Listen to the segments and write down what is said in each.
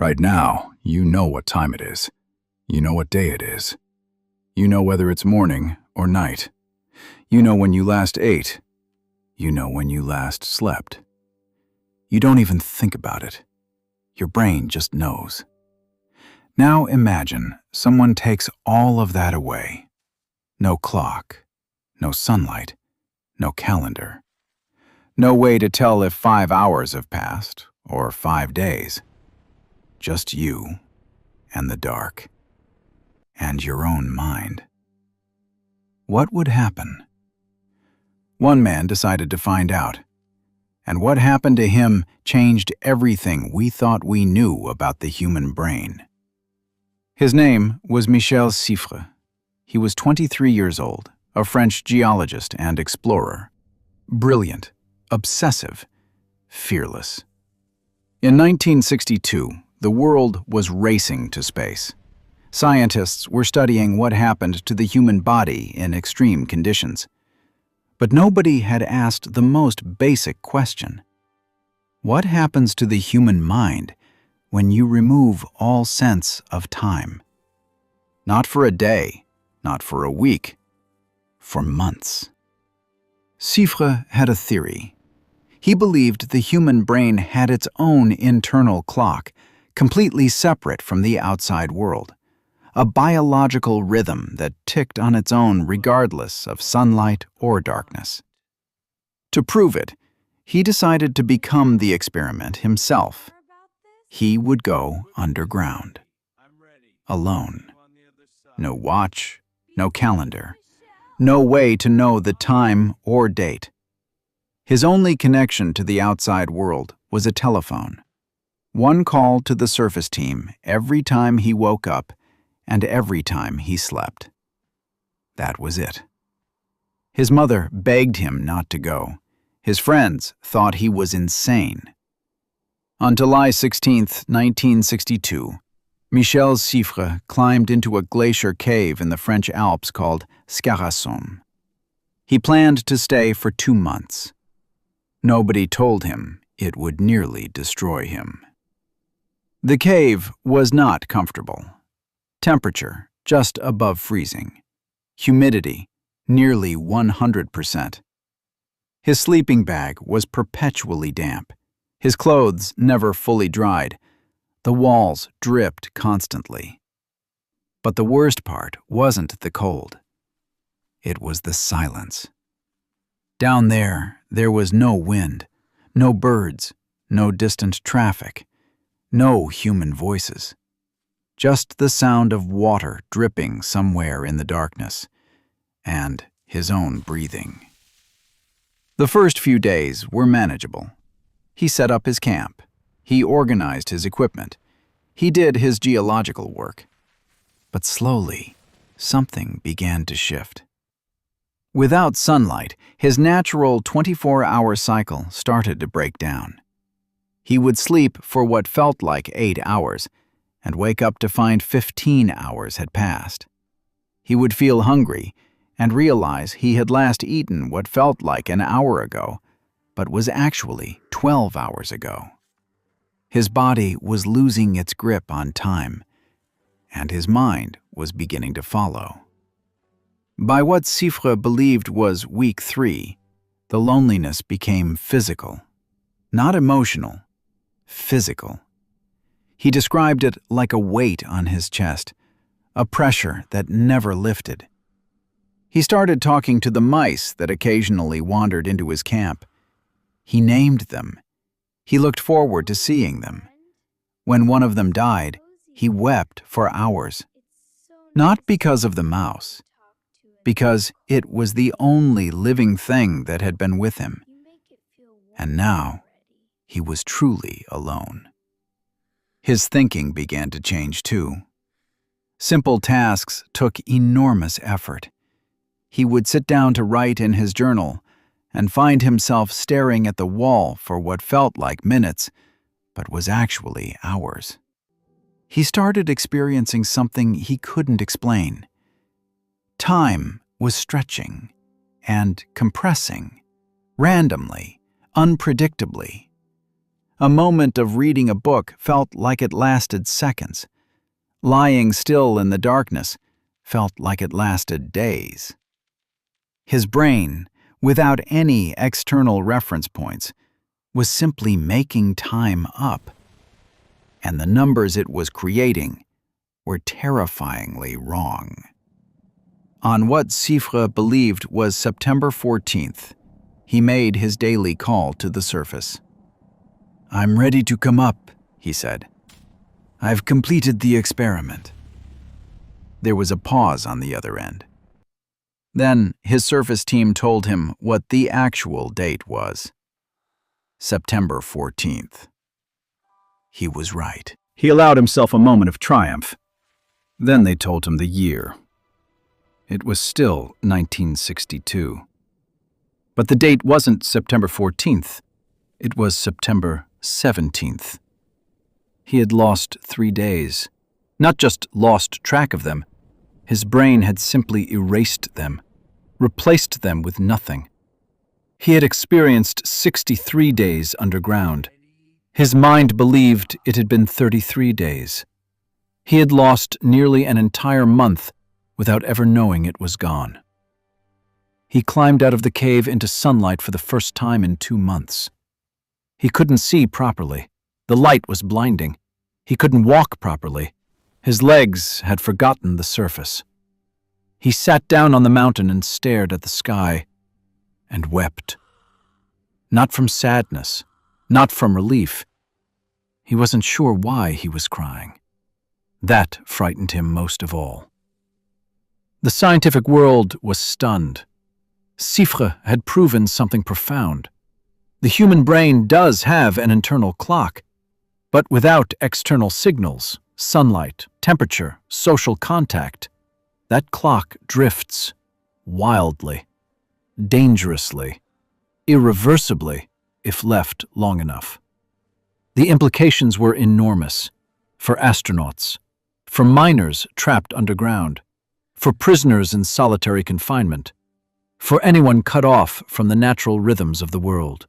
Right now, you know what time it is. You know what day it is. You know whether it's morning or night. You know when you last ate. You know when you last slept. You don't even think about it. Your brain just knows. Now imagine someone takes all of that away. No clock, no sunlight, no calendar. No way to tell if 5 hours have passed or 5 days. Just you and the dark and your own mind. What would happen? One man decided to find out, and what happened to him changed everything we thought we knew about the human brain. His name was Michel Siffre. He was 23 years old, a French geologist and explorer. Brilliant, obsessive, fearless. In 1962, the world was racing to space. Scientists were studying what happened to the human body in extreme conditions. But nobody had asked the most basic question. What happens to the human mind when you remove all sense of time? Not for a day, not for a week, for months. Siffre had a theory. He believed the human brain had its own internal clock, completely separate from the outside world, a biological rhythm that ticked on its own regardless of sunlight or darkness. To prove it, he decided to become the experiment himself. He would go underground, alone. No watch, no calendar, no way to know the time or date. His only connection to the outside world was a telephone. One call to the surface team every time he woke up and every time he slept. That was it. His mother begged him not to go. His friends thought he was insane. On July 16, 1962, Michel Siffre climbed into a glacier cave in the French Alps called Scarasson. He planned to stay for 2 months. Nobody told him it would nearly destroy him. The cave was not comfortable. Temperature just above freezing. Humidity nearly 100%. His sleeping bag was perpetually damp. His clothes never fully dried. The walls dripped constantly. But the worst part wasn't the cold. It was the silence. Down there was no wind, no birds, no distant traffic, no human voices. Just the sound of water dripping somewhere in the darkness, and his own breathing. The first few days were manageable. He set up his camp. He organized his equipment. He did his geological work. But slowly, something began to shift. Without sunlight, his natural 24-hour cycle started to break down. He would sleep for what felt like 8 hours, and wake up to find 15 hours had passed. He would feel hungry and realize he had last eaten what felt like an hour ago, but was actually 12 hours ago. His body was losing its grip on time, and his mind was beginning to follow. By what Siffre believed was week 3, the loneliness became physical. Not emotional, physical. He described it like a weight on his chest, a pressure that never lifted. He started talking to the mice that occasionally wandered into his camp. He named them. He looked forward to seeing them. When one of them died, he wept for hours. Not because of the mouse, because it was the only living thing that had been with him. And now, he was truly alone. His thinking began to change too. Simple tasks took enormous effort. He would sit down to write in his journal and find himself staring at the wall for what felt like minutes, but was actually hours. He started experiencing something he couldn't explain. Time was stretching and compressing, randomly, unpredictably. A moment of reading a book felt like it lasted seconds. Lying still in the darkness felt like it lasted days. His brain, without any external reference points, was simply making time up. And the numbers it was creating were terrifyingly wrong. On what Siffre believed was September 14th, he made his daily call to the surface. "I'm ready to come up," he said. "I've completed the experiment." There was a pause on the other end. Then his surface team told him what the actual date was. September 14th. He was right. He allowed himself a moment of triumph. Then they told him the year. It was still 1962. But the date wasn't September 14th. It was September 17th. He had lost 3 days. Not just lost track of them. His brain had simply erased them, replaced them with nothing. He had experienced 63 days underground. His mind believed it had been 33 days. He had lost nearly an entire month without ever knowing it was gone. He climbed out of the cave into sunlight for the first time in 2 months. He couldn't see properly. The light was blinding. He couldn't walk properly. His legs had forgotten the surface. He sat down on the mountain and stared at the sky and wept. Not from sadness, not from relief. He wasn't sure why he was crying. That frightened him most of all. The scientific world was stunned. Siffre had proven something profound. The human brain does have an internal clock, but without external signals, sunlight, temperature, social contact, that clock drifts wildly, dangerously, irreversibly, if left long enough. The implications were enormous for astronauts, for miners trapped underground, for prisoners in solitary confinement, for anyone cut off from the natural rhythms of the world.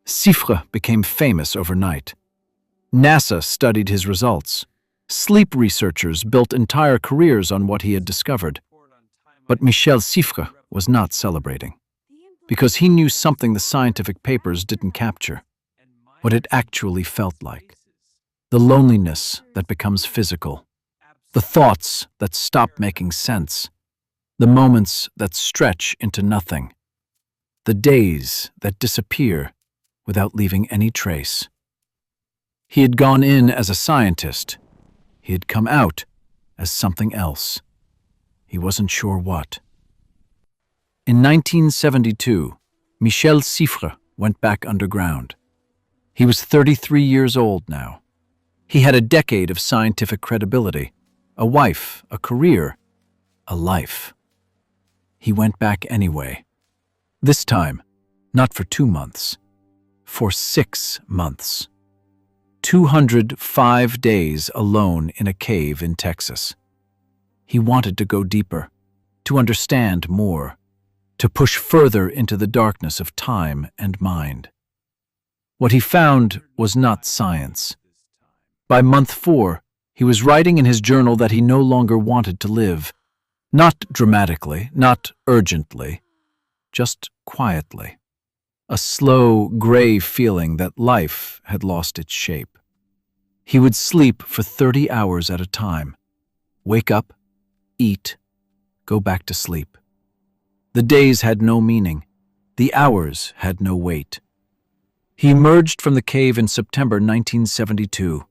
Siffre became famous overnight. NASA studied his results. Sleep researchers built entire careers on what he had discovered. But Michel Siffre was not celebrating, because he knew something the scientific papers didn't capture, what it actually felt like. The loneliness that becomes physical, the thoughts that stop making sense, the moments that stretch into nothing, the days that disappear without leaving any trace. He had gone in as a scientist. He had come out as something else. He wasn't sure what. In 1972, Michel Siffre went back underground. He was 33 years old now. He had a decade of scientific credibility, a wife, a career, a life. He went back anyway. This time, not for 2 months, for 6 months. 205 days alone in a cave in Texas. He wanted to go deeper, to understand more, to push further into the darkness of time and mind. What he found was not science. By month 4, he was writing in his journal that he no longer wanted to live, not dramatically, not urgently, just quietly. A slow, gray feeling that life had lost its shape. He would sleep for 30 hours at a time, wake up, eat, go back to sleep. The days had no meaning. The hours had no weight. He emerged from the cave in September 1972.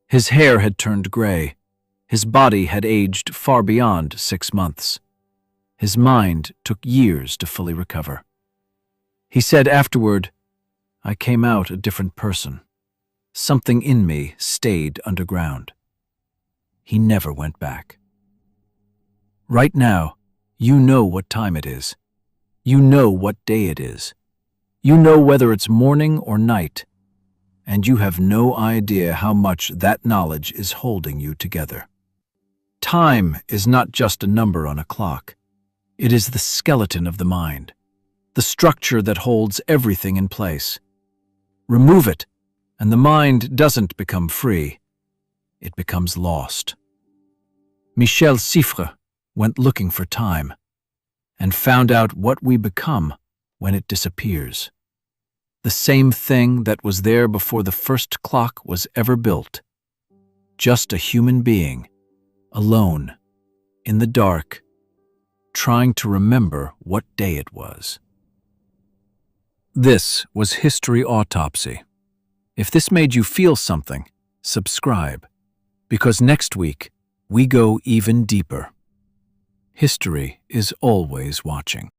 His hair had turned gray. His body had aged far beyond 6 months. His mind took years to fully recover. He said afterward, "I came out a different person. Something in me stayed underground." He never went back. Right now, you know what time it is. You know what day it is. You know whether it's morning or night. And you have no idea how much that knowledge is holding you together. Time is not just a number on a clock. It is the skeleton of the mind, the structure that holds everything in place. Remove it, And the mind doesn't become free, it becomes lost. Michel Siffre went looking for time and found out what we become when it disappears. The same thing that was there before the first clock was ever built. Just a human being, alone, in the dark, trying to remember what day it was. This was History Autopsy. If this made you feel something, subscribe, because next week we go even deeper. History is always watching.